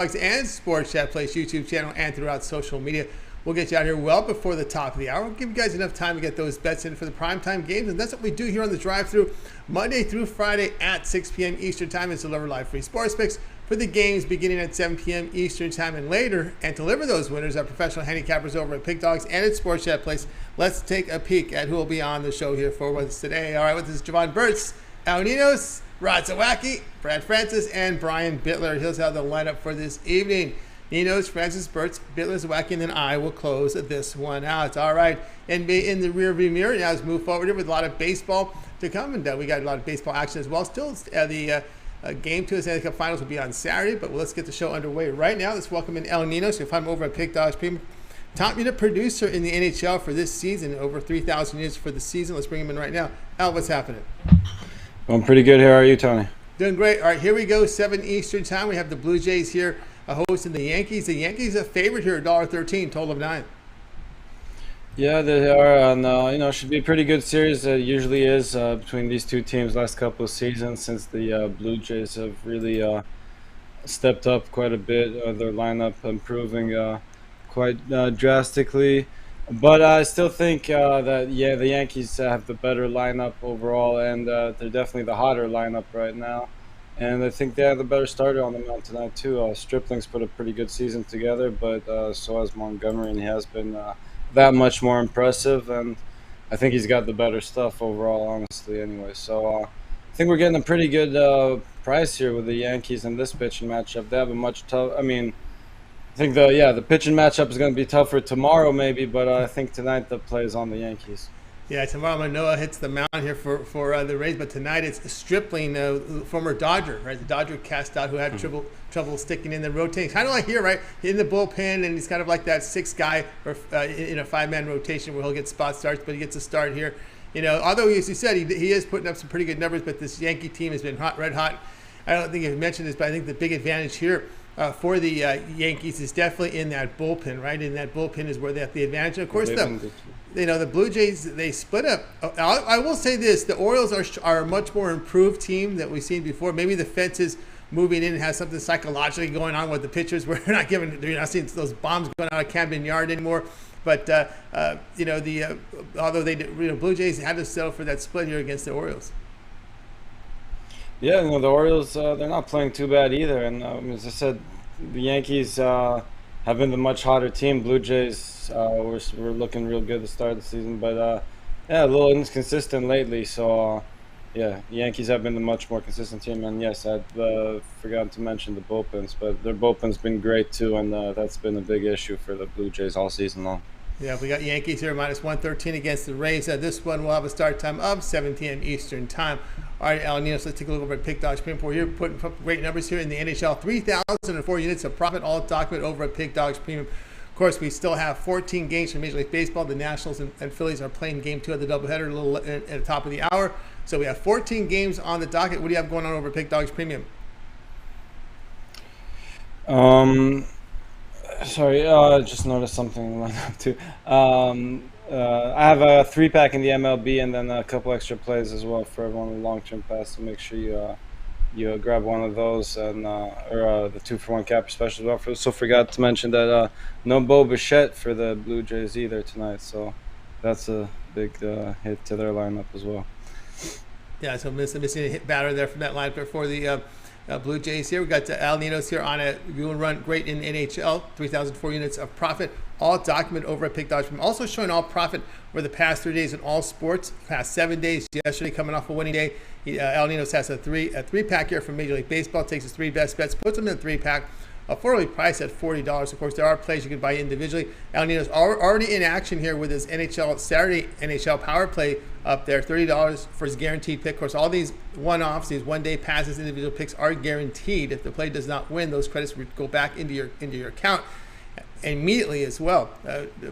and Sports Chat Place YouTube channel and throughout social media. We'll get you out here well before the top of the hour. We'll give you guys enough time to get those bets in for the primetime games, and that's what we do here on the drive-thru Monday through Friday at 6 p.m. Eastern Time. It's deliver live free sports picks for the games beginning at 7 p.m. Eastern Time and later, and deliver those winners are professional handicappers over at Pick Dogs and at Sports Chat Place. Let's take a peek at who will be on the show here for us today. All right, with us, Jovan Burts, Ninos, Zawacky, Brad Francis, and Brian Bitler. Here's how the lineup for this evening. Ninos, Francis, Burts, Bitler, Zawacky, and then I will close this one out. All right, NBA in the rearview mirror. Now let's move forward here with a lot of baseball to come, and we got a lot of baseball action as well. Still, the game 2 of the Stanley Cup Finals will be on Saturday, but let's get the show underway right now. Let's welcome in Ninos. You'll find him over at Pick Dogs Premium. Top unit producer in the NHL for this season, over 3,000 units for the season. Let's bring him in right now. What's happening? I'm pretty good. How are you, Tony? Doing great. All right, here we go. 7 Eastern Time. We have the Blue Jays here hosting the Yankees. The Yankees a favorite here, $1.13, total of 9. Yeah, they are, and should be a pretty good series. It usually is between these two teams last couple of seasons, since the Blue Jays have really stepped up quite a bit. Their lineup improving quite drastically. But I still think that the Yankees have the better lineup overall, and they're definitely the hotter lineup right now. And I think they have the better starter on the mound tonight too. Stripling's put a pretty good season together, but so has Montgomery, and he has been that much more impressive. And I think he's got the better stuff overall, honestly. Anyway, so I think we're getting a pretty good price here with the Yankees in this pitching matchup. They have a much tough. I mean, I think the pitching matchup is going to be tougher tomorrow maybe, but I think tonight the play is on the Yankees. Yeah, tomorrow Manoah hits the mound here for the Rays, but tonight it's Stripling, former Dodger, right? The Dodger cast out who had trouble sticking in the rotation. Kind of like here, right? In the bullpen, and he's kind of like that sixth guy or in a 5-man rotation where he'll get spot starts, but he gets a start here. Although, as you said, he is putting up some pretty good numbers, but this Yankee team has been red hot. I don't think you've mentioned this, but I think the big advantage here for the Yankees is definitely in that bullpen, right? In that bullpen is where they have the advantage. And of course, the Blue Jays, they split up. I will say this: the Orioles are a much more improved team that we've seen before. Maybe the fences moving in has something psychologically going on with the pitchers. We're not not seeing those bombs going out of Camden Yard anymore. But although Blue Jays had to settle for that split here against the Orioles. Yeah, the Orioles, they're not playing too bad either. And as I said, the Yankees have been the much hotter team. Blue Jays were looking real good at the start of the season, but a little inconsistent lately. So, the Yankees have been the much more consistent team. And yes, I forgot to mention the bullpens, but their bullpen's been great too, and that's been a big issue for the Blue Jays all season long. Yeah, we got Yankees here minus 113 against the Rays. This one will have a start time of 7 p.m. Eastern Time. All right, Ninos, let's take a look over at Pick Dogs Premium. We're here putting up great numbers here in the NHL. 3,004 units of profit, all document over at Pick Dogs Premium. Of course, we still have 14 games from Major League Baseball. The Nationals and Phillies are playing game 2 of the doubleheader a little at the top of the hour. So we have 14 games on the docket. What do you have going on over at Pick Dogs Premium? Sorry, just noticed something lined up too. I have a 3-pack in the MLB and then a couple extra plays as well for everyone with long-term pass. So make sure you grab one of those and or the 2-for-1 capper special as well. So forgot to mention that no Bo Bichette for the Blue Jays either tonight. So that's a big hit to their lineup as well. Yeah, so missing a hit batter there from that lineup for the Blue Jays here. We got Ninos here on a view and run great in NHL, 3,004 units of profit, all document over at Pick Dogs. I'm also showing all profit over the past 3 days in all sports, past 7 days. Yesterday, coming off a winning day, Ninos has a 3-pack here from Major League Baseball, takes his 3 best bets, puts them in a 3-pack. Affordably priced at $40. Of course, there are plays you can buy individually. Ninos already in action here with his Saturday NHL power play up there, $30 for his guaranteed pick. Of course, all these one-offs, these one-day passes, individual picks are guaranteed. If the play does not win, those credits would go back into your account immediately as well.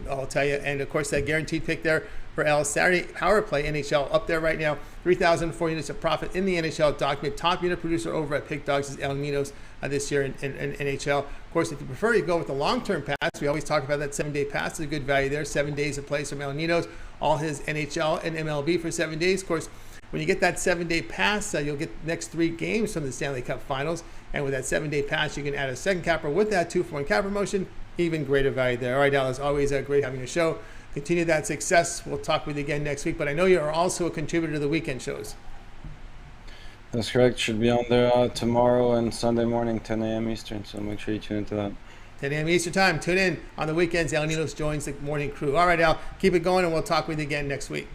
I'll tell you. And of course, that guaranteed pick there for L's Saturday power play NHL up there right now, 3,004 units of profit in the NHL document. Top unit producer over at Pick Dogs is Ninos this year in NHL. Of course, if you prefer, you go with the long-term pass. We always talk about that 7-day pass. Is a good value there. 7 days of play from Ninos, all his NHL and MLB for 7 days. Of course, when you get that 7-day pass, you'll get the next 3 games from the Stanley Cup Finals. And with that 7-day pass, you can add a second capper with that 2-for-1 capper promotion. Even greater value there. All right, Dallas, always great having your show. Continue that success. We'll talk with you again next week. But I know you are also a contributor to the weekend shows. That's correct. Should be on there tomorrow and Sunday morning, 10 a.m. Eastern. So make sure you tune into that. 10 a.m. Eastern time. Tune in on the weekends. Al Ninos joins the morning crew. All right, Al, keep it going, and we'll talk with you again next week.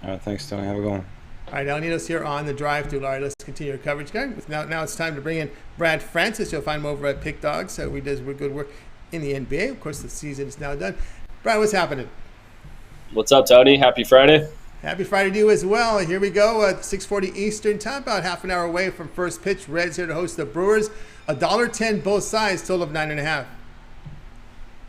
All right, thanks, Tony. Have a good one. All right, Al Ninos here on the drive through. All right, let's continue our coverage. Okay? Now it's time to bring in Brad Francis. You'll find him over at Pick Dogs. So he does good work in the NBA. Of course, the season is now done. Brad, what's happening? What's up, Tony? Happy Friday. Happy Friday to you as well. Here we go at 6:40 Eastern time, about half an hour away from first pitch. Reds here to host the Brewers. $1.10 both sides, total of 9.5.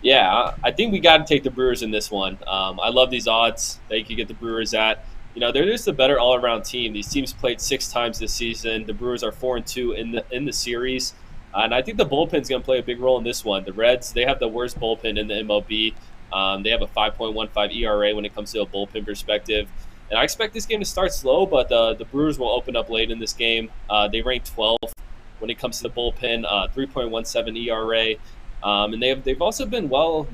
Yeah, I think we got to take the Brewers in this one. I love these odds that you could get the Brewers at. You know, they're just a better all-around team. These teams played 6 times this season. The Brewers are 4-2 in the series. And I think the bullpen's going to play a big role in this one. The Reds, they have the worst bullpen in the MLB. They have a 5.15 ERA when it comes to a bullpen perspective. And I expect this game to start slow, but the Brewers will open up late in this game. They rank 12th when it comes to the bullpen, 3.17 ERA. And they've also been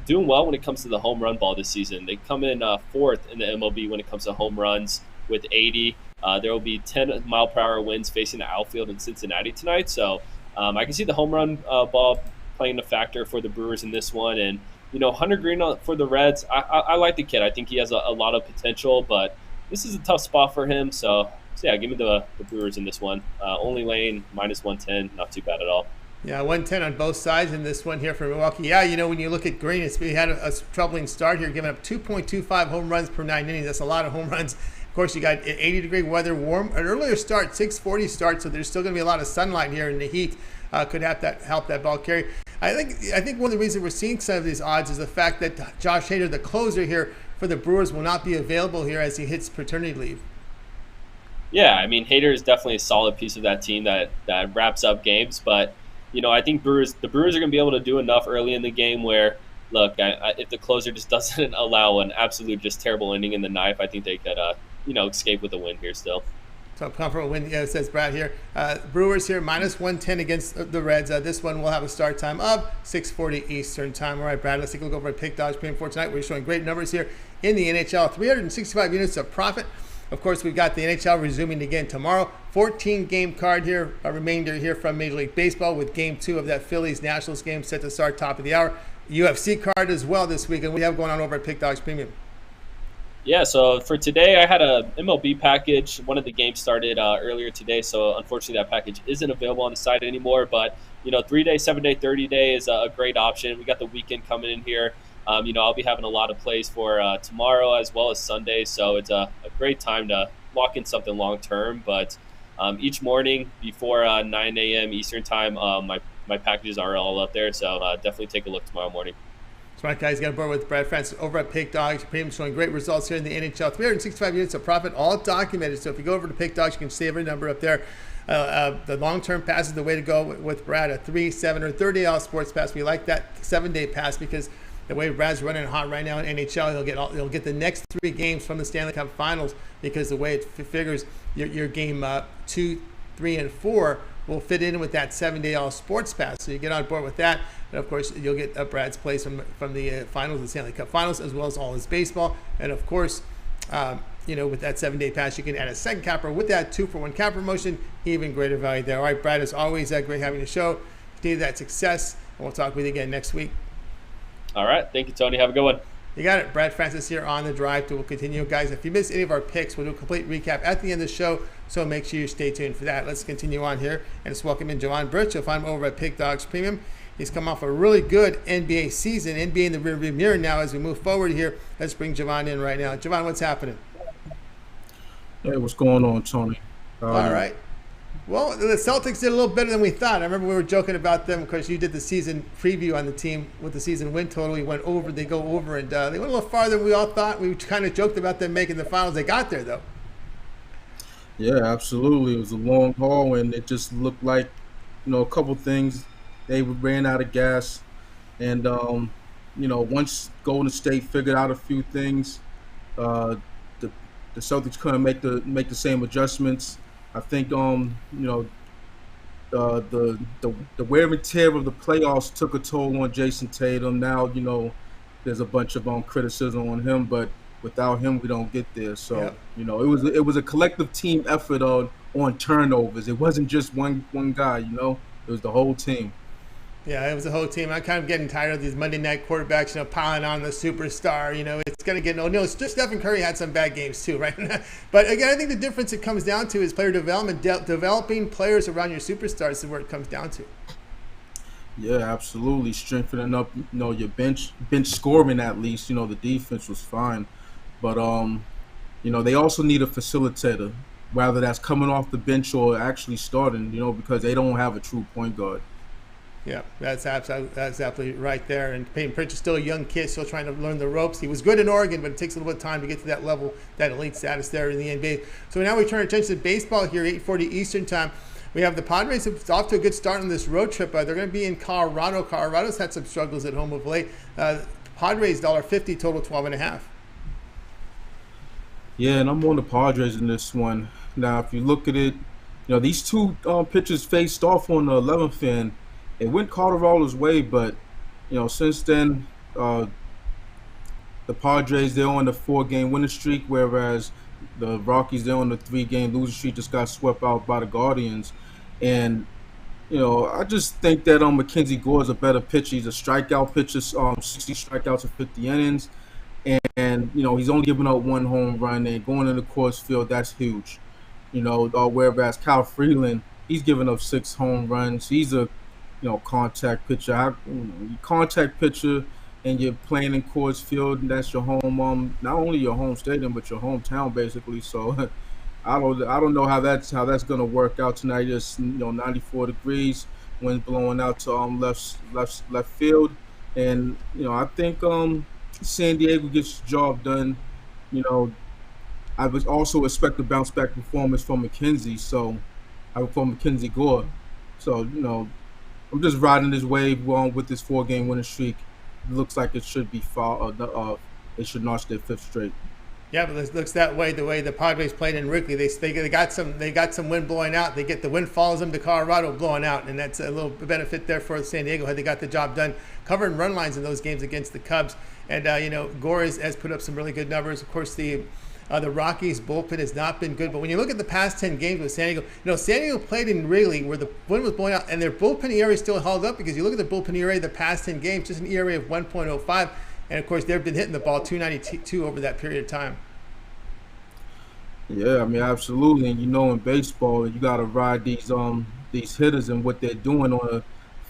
doing well when it comes to the home run ball this season. They come in 4th in the MLB when it comes to home runs with 80. There will be 10-mile-per-hour winds facing the outfield in Cincinnati tonight. So I can see the home run ball playing a factor for the Brewers in this one. And, you know, Hunter Green for the Reds, I like the kid. I think he has a lot of potential, but this is a tough spot for him. So yeah, give me the Brewers in this one. Only lane, -110, not too bad at all. Yeah, 110 on both sides in this one here for Milwaukee. Yeah, you know, when you look at Green, he had a troubling start here, giving up 2.25 home runs per 9 innings. That's a lot of home runs. Of course, you got 80-degree weather, warm. An earlier start, 6:40 start, so there's still going to be a lot of sunlight here, and the heat could help that ball carry. I think one of the reasons we're seeing some of these odds is the fact that Josh Hader, the closer here for the Brewers, will not be available here as he hits paternity leave. Yeah, I mean, Hader is definitely a solid piece of that team that wraps up games, but you know, I think the Brewers are going to be able to do enough early in the game where, look, if the closer just doesn't allow an absolute just terrible inning in the ninth, I think they could, escape with a win here still. So comfortable win, says Brad here. Brewers here, -110 against the Reds. This one will have a start time of 6:40 Eastern time. All right, Brad, let's take a look over at Pick Dogs Premium for tonight. We're showing great numbers here in the NHL. 365 units of profit. Of course, we've got the NHL resuming again tomorrow. 14-game card here, a remainder here from Major League Baseball with Game 2 of that Phillies-Nationals game set to start top of the hour. UFC card as well this week, and we have going on over at Pick Dogs Premium. Yeah, so for today, I had a MLB package. One of the games started earlier today, so unfortunately that package isn't available on the site anymore. But, 3-day, 7-day, 30-day is a great option. We got the weekend coming in here. I'll be having a lot of plays for tomorrow as well as Sunday, so it's a great time to lock in something long-term. But each morning before 9 a.m. Eastern time, my packages are all up there, so definitely take a look tomorrow morning. Smart guys, got aboard with Brad Francis over at Pick Dogs. Premium showing great results here in the NHL. 365 units of profit, all documented. So if you go over to Pick Dogs, you can see every number up there. The long-term pass is the way to go with Brad. A 3, 7, or 30-hour sports pass. We like that 7-day pass because the way Brad's running hot right now in NHL, he'll get the next 3 games from the Stanley Cup Finals because the way it figures your game 2, 3, and 4 will fit in with that 7-day all sports pass. So you get on board with that. And of course, you'll get Brad's plays from the finals, the Stanley Cup Finals, as well as all his baseball. And of course, with that 7-day pass, you can add a second capper with that 2-for-1 capper promotion. Even greater value there. All right, Brad, as always, great having the show. Continue that success, and we'll talk with you again next week. All right. Thank you, Tony. Have a good one. You got it. Brad Francis here on the drive. We'll continue. Guys, if you missed any of our picks, we'll do a complete recap at the end of the show, so make sure you stay tuned for that. Let's continue on here, and let's welcome in Jovan Burts. You'll find him over at Pick Dogs Premium. He's come off a really good NBA season, NBA in the rearview mirror now as we move forward here. Let's bring Jovan in right now. Jovan, what's happening? Hey, what's going on, Tony? All right. Well, the Celtics did a little better than we thought. I remember we were joking about them because you did the season preview on the team with the season win total. We went over, they go over, and they went a little farther than we all thought. We kind of joked about them making the finals. They got there, though. Yeah, absolutely. It was a long haul, and it just looked like, a couple things. They ran out of gas, and, once Golden State figured out a few things, the Celtics couldn't make the same adjustments. I think, the the wear and tear of the playoffs took a toll on Jason Tatum. Now, there's a bunch of criticism on him, but without him, we don't get there. So, Yep. it was a collective team effort on turnovers. It wasn't just one guy. It was the whole team. Yeah, it was the whole team. I'm kind of getting tired of these Monday night quarterbacks, piling on the superstar. It's going to get no. It's just Stephen Curry had some bad games too, right? But again, I think the difference it comes down to is player development. Developing players around your superstars is where it comes down to. Yeah, absolutely. Strengthening up, your bench scoring at least. The defense was fine, but they also need a facilitator, whether that's coming off the bench or actually starting. Because they don't have a true point guard. Yeah, that's absolutely right there. And Peyton Pritchard's still a young kid, still trying to learn the ropes. He was good in Oregon, but it takes a little bit of time to get to that level, that elite status there in the NBA. So now we turn our attention to baseball here, 8:40 Eastern time. We have the Padres off to a good start on this road trip. They're going to be in Colorado. Colorado's had some struggles at home of late. Padres $1.50, total 12.5. Yeah, and I'm on the Padres in this one. Now, if you look at it, these two pitchers faced off on the 11th, and it went Colorado's way, but since then, the Padres, they're on the 4-game winning streak, whereas the Rockies, they're on the 3-game losing streak, just got swept out by the Guardians. And I just think that Mackenzie Gore is a better pitcher. He's a strikeout pitcher, 60 strikeouts in 50 innings, and he's only given up 1 home run, and going into Coors Field, that's huge. Whereas Kyle Freeland, he's given up 6 home runs. He's a contact pitcher. Contact pitcher, and you're playing in Coors Field, and that's your home. Not only your home stadium, but your hometown, basically. So, I don't know how that's gonna work out tonight. Just 94 degrees, wind blowing out to left field, and I think San Diego gets the job done. I would also expect a bounce back performance from Mackenzie. So, from Mackenzie Gore. So I'm just riding this wave with this 4-game winning streak. It looks like it should be they should notch their 5th straight. Yeah, but it looks that way. The way the Padres played in Wrigley, they got some wind blowing out. They get the wind follows them to Colorado blowing out, and that's a little benefit there for San Diego had they got the job done, covering run lines in those games against the Cubs. And Gore has put up some really good numbers. Of course, the Rockies bullpen has not been good, but when you look at the past 10 games with San Diego, San Diego played in Wrigley where the wind was blowing out, and their bullpen ERA still held up because you look at the bullpen ERA the past 10 games, just an ERA of 1.05, and of course they've been hitting the ball 292 over that period of time. Yeah, I mean, absolutely. And in baseball, you got to ride these hitters and what they're doing on a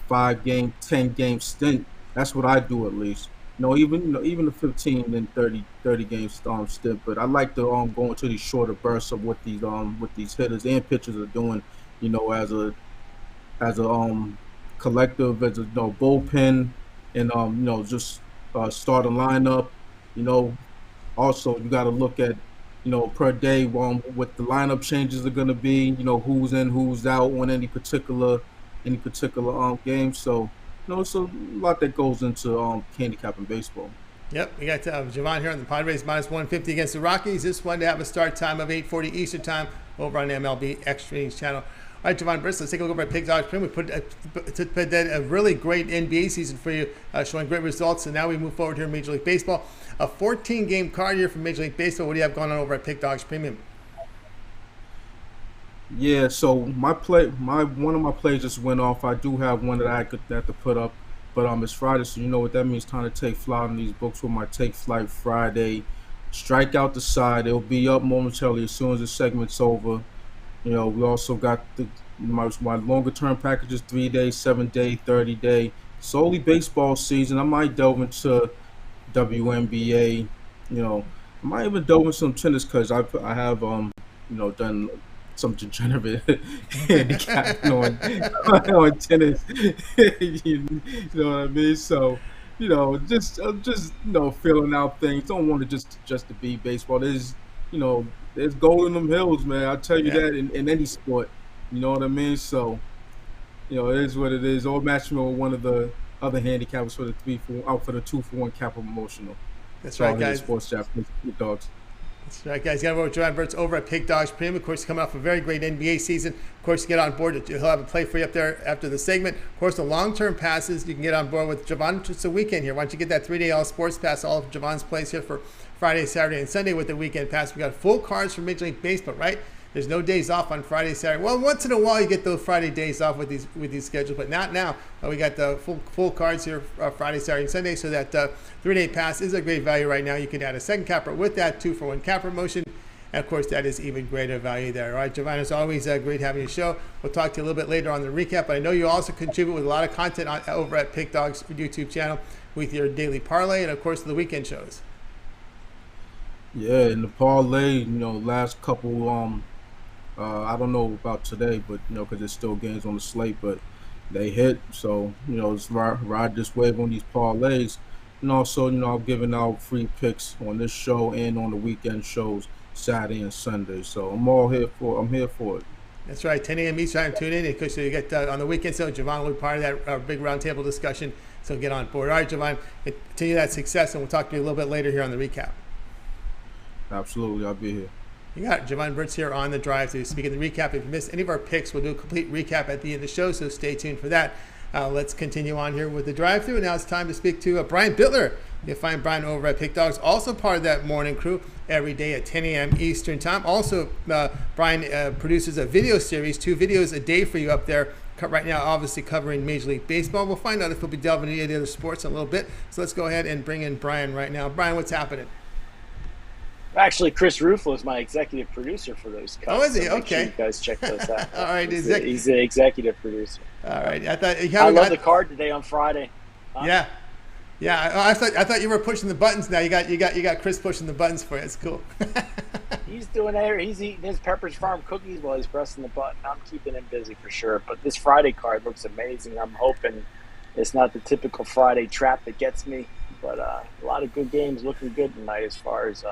5-game, 10-game stint. That's what I do, at least. Even the 15 and 30 game stint. But I like to go into these shorter bursts of what these hitters and pitchers are doing. As a collective, as a bullpen, and just start a lineup. Also you got to look at per day what the lineup changes are going to be. Who's in, who's out on any particular game. So. It's a lot that goes into handicapping baseball. Yep, we got Jovan here on the Padres -150 against the Rockies. This one to have a start time of 8:40 Eastern time over on the MLB Extra Innings channel. All right, Jovan, Burts, let's take a look at our Pig Dodge Pin. We put a really great NBA season for you, showing great results. And now we move forward here in Major League Baseball. A 14-game card here from Major League Baseball. What do you have going on over at Pig Dogs Premium? Yeah, so one of my plays just went off. I do have one that I could have to put up, but it's Friday, so you know what that means. Time to take flight on these books with my Take Flight Friday. Strike out the side. It'll be up momentarily as soon as the segment's over. We also got my longer term packages: 3-day, 7-day, 30-day. Solely baseball season. I might delve into WNBA. I might even delve into some tennis because I have done some degenerate handicap on tennis. You know what I mean? So, just filling out things. Don't want it just to be baseball. There's gold in them hills, man. I'll tell you that in any sport. You know what I mean? So, it is what it is. Or match me with one of the other handicappers for the 2-for-1 capital promotional. That's right, guys. Sports Japanese dogs. That's right, guys. You got to work with Jovan Burts over at Pick Dogs Premium. Of course, coming off a very great NBA season. Of course, you get on board. He'll have a play for you up there after the segment. Of course, the long-term passes, you can get on board with Jovan just a weekend here. Why don't you get that 3-day all-sports pass, all of Jovan's plays here for Friday, Saturday, and Sunday with the weekend pass. We got full cards for Major League Baseball, right? There's no days off on Friday, Saturday. Well, once in a while you get those Friday days off with these schedules, but not now. We got the full cards here Friday, Saturday, and Sunday. So that 3-day pass is a great value right now. You can add a second capper with that 2-for-1 cap promotion. And of course, that is even greater value there. All right, Jovan, it's always great having you show. We'll talk to you a little bit later on the recap. But I know you also contribute with a lot of content over at Pick Dogs YouTube channel with your daily parlay and of course the weekend shows. Yeah, in the parlay, last couple I don't know about today, but because there's still games on the slate, but they hit. So just ride this wave on these parlays, and also I'm giving out free picks on this show and on the weekend shows Saturday and Sunday. So I'm here for it. That's right, 10 a.m. Eastern time. Tune in because you get on the weekend. So Jovan will be part of that big roundtable discussion. So get on board. All right, Jovan, continue that success, and we'll talk to you a little bit later here on the recap. Absolutely, I'll be here. You got Jovan Burts here on the drive. So speaking the recap, if you missed any of our picks, we'll do a complete recap at the end of the show. So stay tuned for that. Let's continue on here with the drive-through. Now it's time to speak to Brian Bitler. You'll find Brian over at Pick Dogs, also part of that morning crew every day at 10 a.m. Eastern time. Also, Brian produces a video series, 2 videos a day for you up there. Right now, obviously covering Major League Baseball. We'll find out if he'll be delving into any other sports in a little bit. So let's go ahead and bring in Brian right now. Brian, what's happening? Actually, Chris Ruffalo is my executive producer for those cuts. Oh, is he? So okay. Sure you guys check those out. All right. He's the executive producer. All right. I love the card today on Friday. Huh? Yeah. I thought you were pushing the buttons. Now you got Chris pushing the buttons for you. It's cool. He's doing there. He's eating his Pepperidge Farm cookies while he's pressing the button. I'm keeping him busy for sure. But this Friday card looks amazing. I'm hoping it's not the typical Friday trap that gets me, but a lot of good games looking good tonight as far as.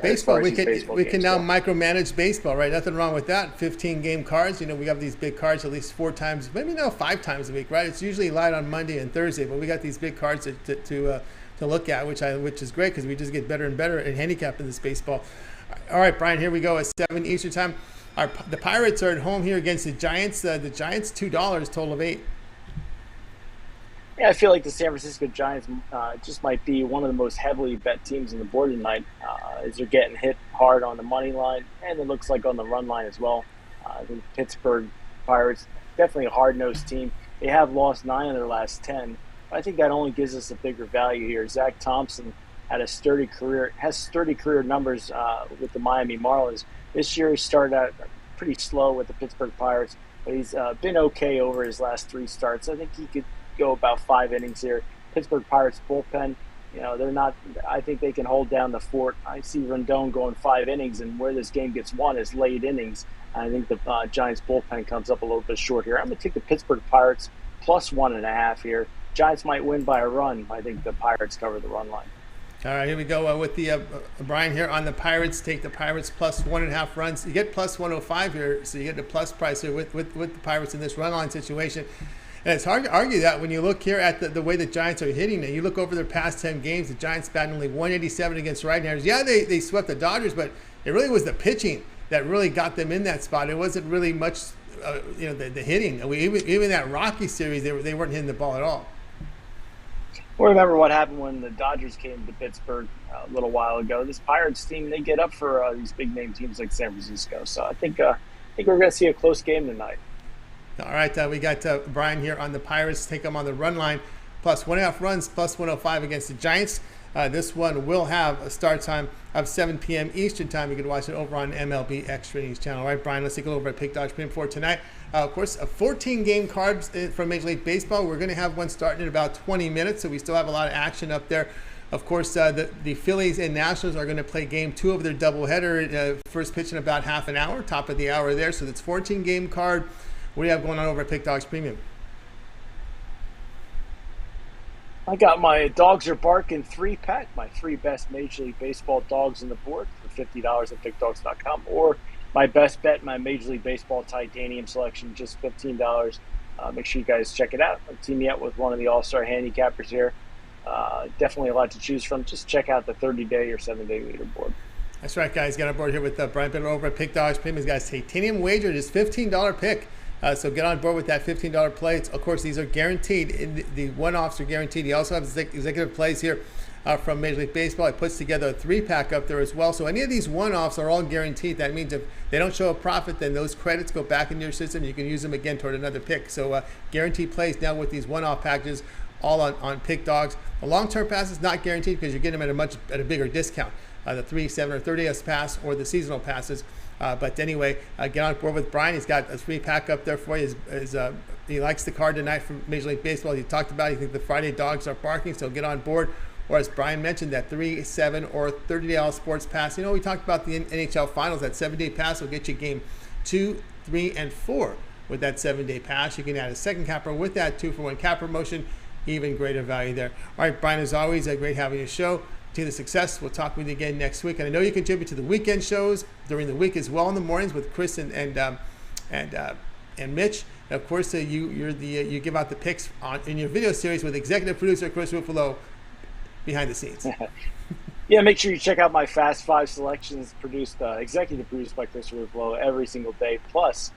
Baseball. We can now micromanage baseball, right? Nothing wrong with that. 15-game cards. We have these big cards at least 4 times, maybe now 5 times a week, right? It's usually light on Monday and Thursday, but we got these big cards to look at, which is great because we just get better and better at handicapping this baseball. All right, Brian, here we go at 7 Eastern time. The Pirates are at home here against the Giants. The Giants $2, total of 8. Yeah, I feel like the San Francisco Giants just might be one of the most heavily bet teams on the board tonight as they're getting hit hard on the money line, and it looks like on the run line as well. The Pittsburgh Pirates, definitely a hard-nosed team. They have lost 9 of their last 10. I think that only gives us a bigger value here. Zach Thompson has sturdy career numbers with the Miami Marlins. This year he started out pretty slow with the Pittsburgh Pirates, but he's been okay over his last 3 starts. I think he could go about 5 innings here. Pittsburgh Pirates bullpen, they're not. I think they can hold down the fort. I see Rendon going 5 innings, and where this game gets won is late innings. I think the Giants bullpen comes up a little bit short here. I'm going to take the Pittsburgh Pirates plus 1.5 here. Giants might win by a run. I think the Pirates cover the run line. All right, here we go with the Brian here on the Pirates. Take the Pirates plus 1.5 runs. You get plus 105 here, so you get the plus price here with the Pirates in this run line situation. And it's hard to argue that when you look here at the way the Giants are hitting. And you look over their past 10 games, the Giants batting only 187 against right-handers. Yeah, they swept the Dodgers, but it really was the pitching that really got them in that spot. It wasn't really much, the hitting. Even that Rockies series, they weren't hitting the ball at all. Well, remember what happened when the Dodgers came to Pittsburgh a little while ago. This Pirates team, they get up for these big-name teams like San Francisco. So I think we're going to see a close game tonight. All right, we got Brian here on the Pirates. Take them on the run line, plus 1.5 runs, plus 105 against the Giants. This one will have a start time of 7 p.m. Eastern time. You can watch it over on MLB Extra News channel. All right, Brian, let's take a look over at Pick Dogs Premium for tonight. Of course, a 14-game card from Major League Baseball. We're going to have one starting in about 20 minutes, so we still have a lot of action up there. Of course, the Phillies and Nationals are going to play Game 2 of their doubleheader. First pitch in about half an hour, top of the hour there. So it's 14-game card. What do you have going on over at Pick Dogs Premium? I got my Dogs Are Barking 3-pack, my 3 best Major League Baseball dogs on the board for $50 at pickdogs.com, or my best bet, my Major League Baseball titanium selection, just $15. Make sure you guys check it out. I'm teaming up with one of the all-star handicappers here. Definitely a lot to choose from. Just check out the 30-day or 7-day leaderboard. That's right, guys. Got on board here with Brian Bitler over at Pick Dodge Premium. Guys, titanium wager is $15 pick. So get on board with that $15 play. Of course, these are guaranteed. The one-offs are guaranteed. He also has executive plays here from Major League Baseball. He puts together a 3-pack up there as well. So any of these one-offs are all guaranteed. That means if they don't show a profit, then those credits go back into your system. You can use them again toward another pick. So guaranteed plays now with these one-off packages, all on Pick Dogs. The long-term pass is not guaranteed because you're getting them at a bigger discount. The 3, 7, or 30 pass or the seasonal passes. But anyway, get on board with Brian. He's got a 3-pack up there for you. He likes the card tonight from Major League Baseball. He talked about it. He thinks the Friday dogs are barking, so get on board. Or as Brian mentioned, that 3, 7, or 30-day all sports pass. You know, we talked about the NHL Finals. That 7-day pass will get you game 2, 3, and 4 with that 7-day pass. You can add a second capper with that 2-for-1 cap promotion. Even greater value there. All right, Brian, as always, great having your show. To the success. We'll talk with you again next week. And I know you contribute to the weekend shows during the week as well in the mornings with Chris and Mitch. And of course, you give out the picks in your video series with executive producer Chris Ruffalo behind the scenes. Yeah, make sure you check out my Fast 5 selections executive produced by Chris Ruffalo every single day. Plus,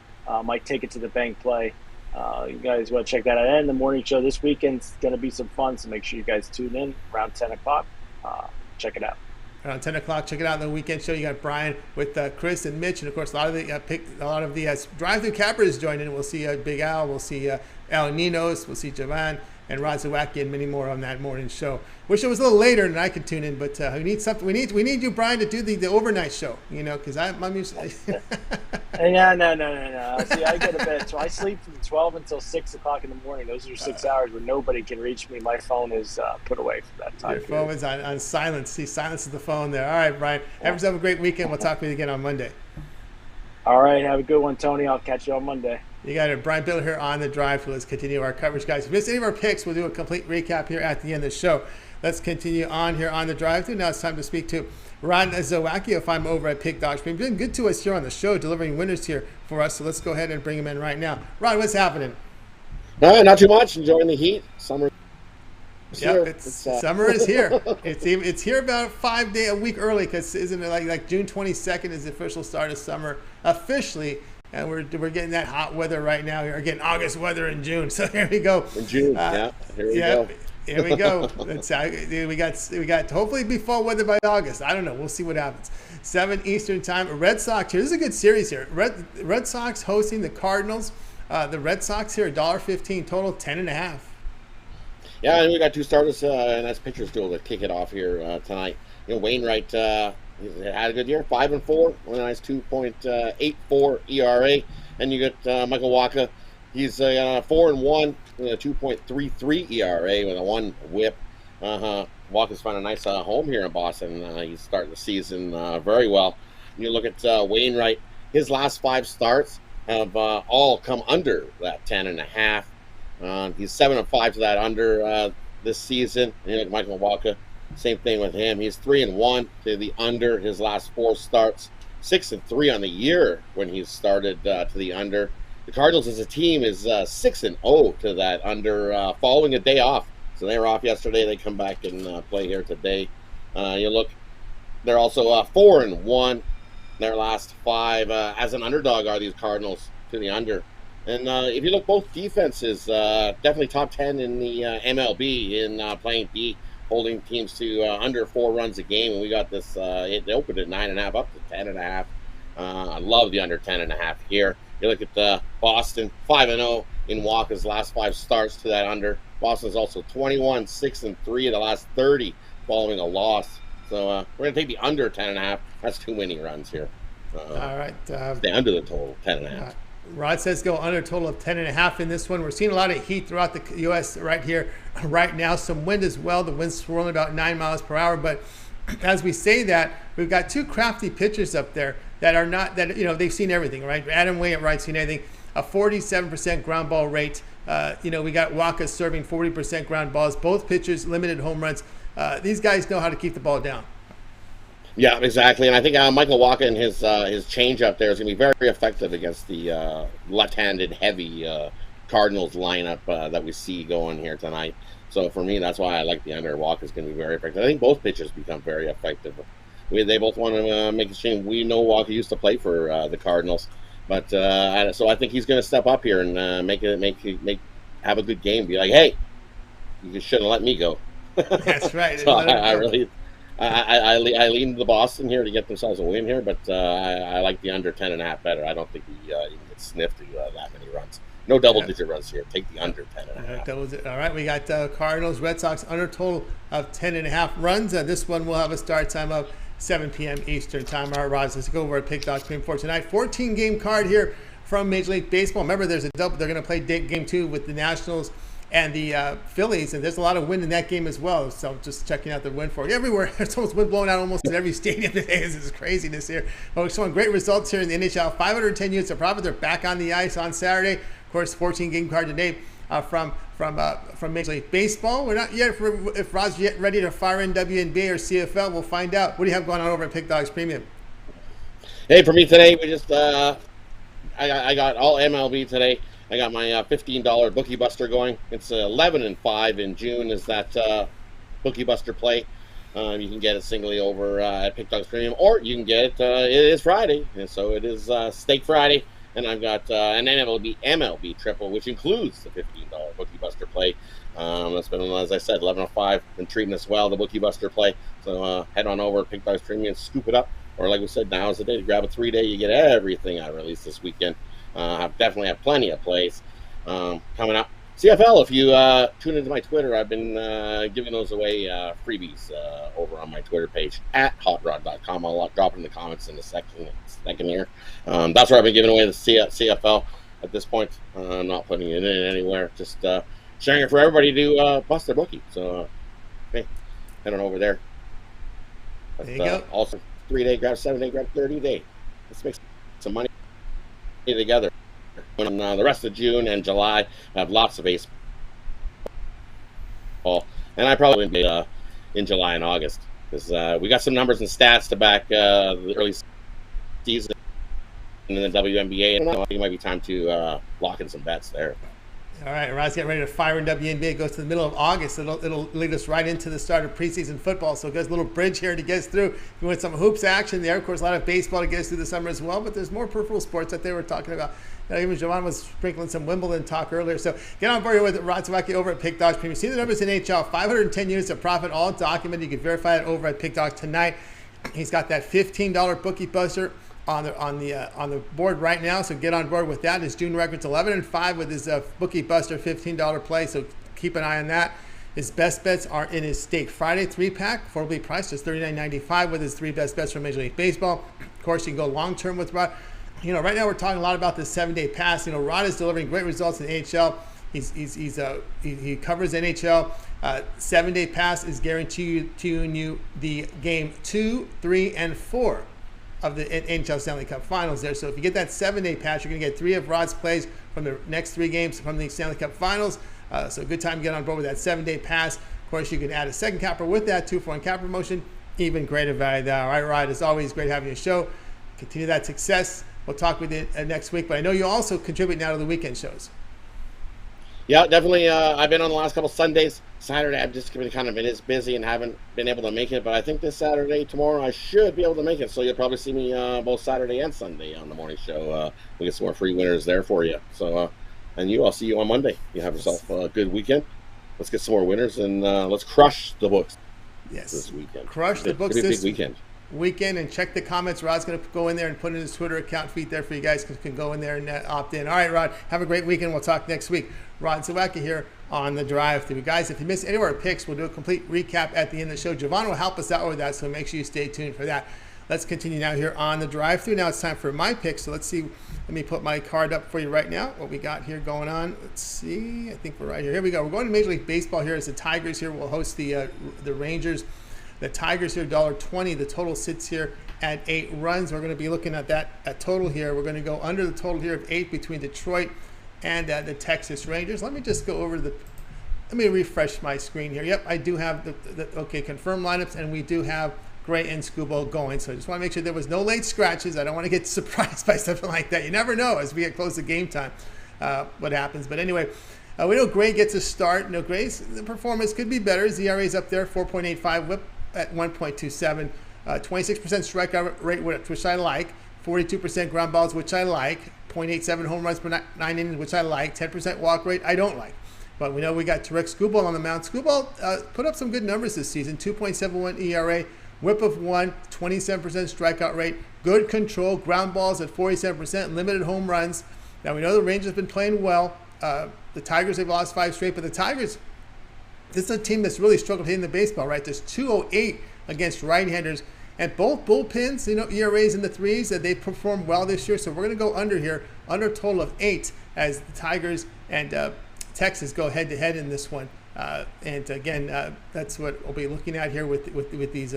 my Take It to the Bank play. You guys want to check that out. And the morning show this weekend's going to be some fun, so make sure you guys tune in around 10 o'clock. Check it out. Around 10 o'clock, check it out. In the weekend show, you got Brian with Chris and Mitch, and of course, a lot of the drive-through cappers joining. We'll see Big Al, we'll see Ninos, we'll see Jovan and Zawacky and many more on that morning show. Wish it was a little later and I could tune in, but we need something. We need you, Brian, to do the overnight show. You know, because I'm used. No. See, I go to bed, so I sleep from 12 until 6 o'clock in the morning. Those are 6 hours where nobody can reach me. My phone is put away for that time. Your phone is on silence. See, silence is the phone there. All right, Brian. Have yourself a great weekend. We'll talk with you again on Monday. All right, have a good one, Tony. I'll catch you on Monday. You got it. Brian Bitler here on the drive. Let's continue our coverage, guys. If you missed any of our picks, we'll do a complete recap here at the end of the show. Let's continue on here on the drive through. Now it's time to speak to Ron Zawacky, if I'm over at Pick Dodge. He's been good to us here on the show, delivering winners here for us. So let's go ahead and bring him in right now. Ron, what's happening? Not too much. Enjoying the heat. Summer. Yep, summer is here. It's here about 5 days a week early, because isn't it like June 22nd is the official start of summer officially, and we're getting that hot weather right now. We're getting August weather in June. So here we go. In June, here we go. Here we go. We got hopefully be fall weather by August. I don't know. We'll see what happens. 7 Eastern time. Red Sox here. This is a good series here. Red Sox hosting the Cardinals. The Red Sox here, $1.15 total, 10.5. Yeah, and we got 2 starters, and that's pitchers duel to kick it off here tonight. You know, Wainwright had a good year, 5-4, with a nice 2.84 ERA, and you got Michael Wacha. He's 4-1 with a 2.33 ERA with a 1 WHIP. Walker's found a nice home here in Boston. He's starting the season very well. You look at Wainwright, his last 5 starts have all come under that 10.5. He's 7-5 to that under this season. And you look at Michael Wacha, same thing with him. He's 3-1 to the under his last 4 starts. 6-3 on the year when he started to the under. The Cardinals as a team is 6-0 to that under following a day off. So they were off yesterday. They come back and play here today. You look, they're also 4-1 their last 5 as an underdog are these Cardinals to the under. And if you look, both defenses definitely top 10 in the MLB in playing D, holding teams to under 4 runs a game. And we got this, it opened at 9.5 up to 10.5. I love the under 10.5 here. You look at Boston, 5-0 in Walker's last 5 starts to that under. Boston's also 21, 6-3 in the last 30 following a loss. So we're going to take the under 10.5. That's too many runs here. All right. Stay under the total, 10.5. Rod says go under a total of 10.5 in this one. We're seeing a lot of heat throughout the U.S. right here, right now. Some wind as well. The wind's swirling about 9 miles per hour. But as we say that, we've got 2 crafty pitchers up there that are not, that, you know, they've seen everything, right? Adam Wainwright's seen everything. A 47% ground ball rate. We got Wacha serving 40% ground balls. Both pitchers limited home runs. These guys know how to keep the ball down. Yeah, exactly. And I think Michael Wacha and his change up there is going to be very effective against the left-handed heavy Cardinals lineup that we see going here tonight. So for me, that's why I like the under. Walker's going to be very effective. I think both pitchers become very effective. They both want to make a change. We know Walker used to play for the Cardinals, but so I think he's going to step up here and have a good game. Be like, hey, you shouldn't let me go. That's right. So I lean to Boston here to get themselves a win here, but I like the under 10.5 better. I don't think he can get sniffed to that many runs. No double-digit runs here. Take the under 10.5. All right, we got Cardinals, Red Sox under total of 10.5 runs. This one will have a start time of 7 p.m. Eastern time. All right, Roz, let's go over at Pick Dogs Premium for tonight. 14-game card here from Major League Baseball. Remember, there's a double. They're going to play game 2 with the Nationals and the Phillies, and there's a lot of wind in that game as well. So just checking out the wind for you. Everywhere. There's almost wind blowing out almost in every stadium today. This is craziness here. But we're showing great results here in the NHL. 510 units of profit. They're back on the ice on Saturday. Of course, 14-game card today from Major League Baseball. We're not yet if Rod's yet ready to fire in WNBA or CFL. We'll find out. What do you have going on over at Pick Dogs Premium? Hey, for me today, we just I got all MLB today. I got my $15 Bookie Buster going. It's 11-5 in June. Is that Bookie Buster play? You can get it singly over at Pick Dogs Premium, or you can get it. It is Friday, and so it is Steak Friday. And I've got an MLB triple, which includes the $15 Bookie Buster play. That's been, as I said, 11:05. Been treating us well, the Bookie Buster play. So head on over to Pick Dogs Premium and scoop it up. Or like we said, now is the day to grab a 3-day. You get everything I released this weekend. I definitely have plenty of plays coming up. CFL, if you tune into my Twitter, I've been giving those away freebies over on my Twitter page at hotrod.com. I'll drop it in the comments in a second here. That's where I've been giving away the CFL at this point. I'm not putting it in anywhere, just sharing it for everybody to bust their bookie. So, hey, head on over there. But, there you go. Also, 3-day, grab 7-day, grab 30-day. Let's make some money together. On the rest of June and July, I have lots of baseball, and I probably will be in July and August because we got some numbers and stats to back the early season in the WNBA, and I think it might be time to lock in some bets there. All right, Rod's getting ready to fire in WNBA. It goes to the middle of August. It'll lead us right into the start of preseason football. So it goes a little bridge here to get us through. We want some hoops action there. Of course, a lot of baseball to get us through the summer as well. But there's more peripheral sports that they were talking about. Even Jovan was sprinkling some Wimbledon talk earlier. So get on board here with Rod Zawacky over at Pick Dogs Premium. See the numbers in NHL. 510 units of profit, all documented. You can verify it over at Pick Dogs tonight. He's got that $15 Bookie Buster on the board right now, so get on board with that. His June record's 11-5 with his Bookie Buster $15 play, so keep an eye on that. His best bets are in his Steak Friday 3-pack, affordably priced, just $39.95 with his 3 best bets from Major League Baseball. Of course, you can go long-term with Rod. Right now we're talking a lot about this 7-day pass. Rod is delivering great results in the NHL. He covers NHL. 7-day pass is guaranteeing you the game 2, 3, and 4 of the NHL Stanley Cup Finals there. So if you get that 7-day pass, you're going to get 3 of Rod's plays from the next 3 games from the Stanley Cup Finals. So a good time to get on board with that 7-day pass. Of course, you can add a second capper with that 2-for-1 cap promotion. Even greater value there. All right, Rod, it's always great having you on the show. Continue that success. We'll talk with you next week. But I know you also contribute now to the weekend shows. Yeah, definitely. I've been on the last couple Sundays. Saturday, I've just been kind of busy and haven't been able to make it. But I think this Saturday, tomorrow, I should be able to make it. So you'll probably see me both Saturday and Sunday on the morning show. We'll get some more free winners there for you. So, I'll see you on Monday. You have yourself a good weekend. Let's get some more winners and let's crush the books. Yes, this weekend. Crush the books this big weekend. And check the comments. Rod's going to go in there and put in his Twitter account feed there for you guys. Can go in there and opt in. All right, Rod, have a great weekend. We'll talk next week. Rod Zawacky here on the Drive Thru. Guys, if you missed any of our picks, we'll do a complete recap at the end of the show. Jovan will help us out with that, so make sure you stay tuned for that. Let's continue now here on the Drive Thru. Now it's time for my picks. So let's see. Let me put my card up for you right now. What we got here going on. Let's see. I think we're right here. Here we go. We're going to Major League Baseball here. As the Tigers here will host the Rangers. The Tigers here, $1.20. The total sits here at 8 runs. We're going to be looking at that total here. We're going to go under the total here of 8 between Detroit and the Texas Rangers. Let me just go over let me refresh my screen here. Yep, I do have the confirmed lineups, and we do have Gray and Scubo going. So I just want to make sure there was no late scratches. I don't want to get surprised by something like that. You never know as we get close to game time. what happens. But anyway, we know Gray gets a start. Gray's the performance could be better. His ERA is up there, 4.85, whip at 1.27, 26% strikeout rate, which I like, 42% ground balls, which I like, 0.87 home runs per 9 innings, which I like, 10% walk rate, I don't like. But we know we got Tarek Skubal on the mound. Skubal put up some good numbers this season, 2.71 ERA, whip of 1, 27% strikeout rate, good control, ground balls at 47%, limited home runs. Now we know the Rangers have been playing well. The Tigers, they've lost 5 straight, but the Tigers, this is a team that's really struggled hitting the baseball, right? There's 208 against right-handers, and both bullpens, ERAs in the 3s, that they performed well this year. So we're going to go under here, under a total of 8, as the Tigers and Texas go head-to-head in this one. And again, that's what we'll be looking at here with these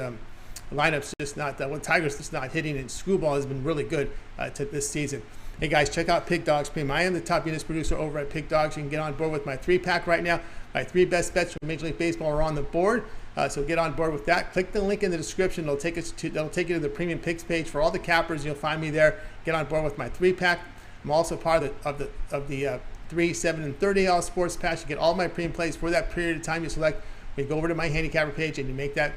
lineups. Just not well, Tigers just not hitting, and Skubal has been really good to this season. Hey guys, check out Pick Dogs Premium. I am the top units producer over at Pick Dogs. You can get on board with my 3-pack right now. My 3 best bets from Major League Baseball are on the board. So get on board with that. Click the link in the description. It'll take you to the Premium Picks page for all the cappers. You'll find me there. Get on board with my 3-pack. I'm also part of the 3, 7, and 30 all sports pass. You get all my premium plays for that period of time you select. You go over to my handicapper page and you make that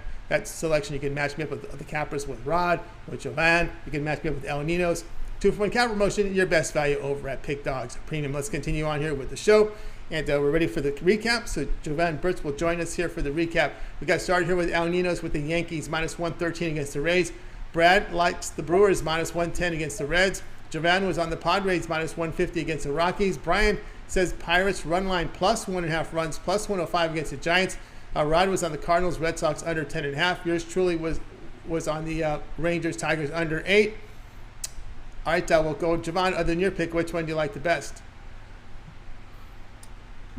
selection. You can match me up with the cappers with Rod, with Jovan. You can match me up with El Ninos. 2-for-1 cap promotion, your best value over at Pick Dogs Premium. Let's continue on here with the show. And we're ready for the recap. So Jovan Burts will join us here for the recap. We got started here with El Ninos with the Yankees, minus 113 against the Rays. Brad likes the Brewers, minus 110 against the Reds. Jovan was on the Padres, minus 150 against the Rockies. Brian says Pirates run line plus 1.5 runs, plus 105 against the Giants. Rod was on the Cardinals, Red Sox under 10.5. Yours truly was on the Rangers, Tigers under 8. All right, we'll go, Jovan, other than your pick, which one do you like the best?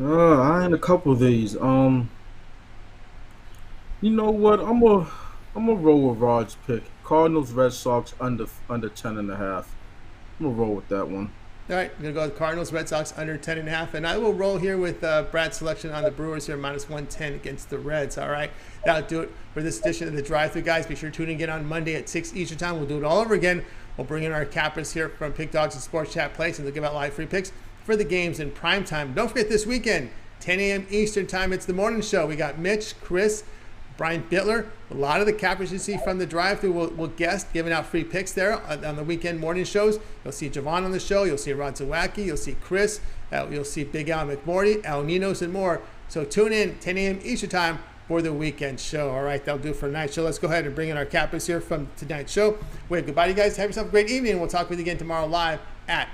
I had a couple of these. You know what? I'm gonna roll with Rod's pick. Cardinals, Red Sox under 10.5. I'm gonna roll with that one. All right, I'm gonna go with Cardinals, Red Sox under 10.5, and I will roll here with Brad's selection on the Brewers here, minus 110 against the Reds. All right, that'll do it for this edition of the Drive-Thru, guys. Be sure to tune in again on Monday at 6 Eastern Time. We'll do it all over again. We'll bring in our cappers here from Pick Dogs and Sports Chat Place, and they'll give out live free picks for the games in prime time. Don't forget this weekend, 10 a.m. Eastern Time, it's the morning show. We got Mitch, Chris, Brian Bitler. A lot of the cappers you see from the Drive-Thru will guest, giving out free picks there on the weekend morning shows. You'll see Jovan on the show. You'll see Rod Zawacky. You'll see Chris. You'll see Big Al McMorty, El Ninos, and more. So tune in 10 a.m. Eastern Time for the weekend show. All right, that'll do it for tonight's show. Let's go ahead and bring in our cappers here from tonight's show. Wave goodbye to you guys. Have yourself a great evening. We'll talk with you again tomorrow live at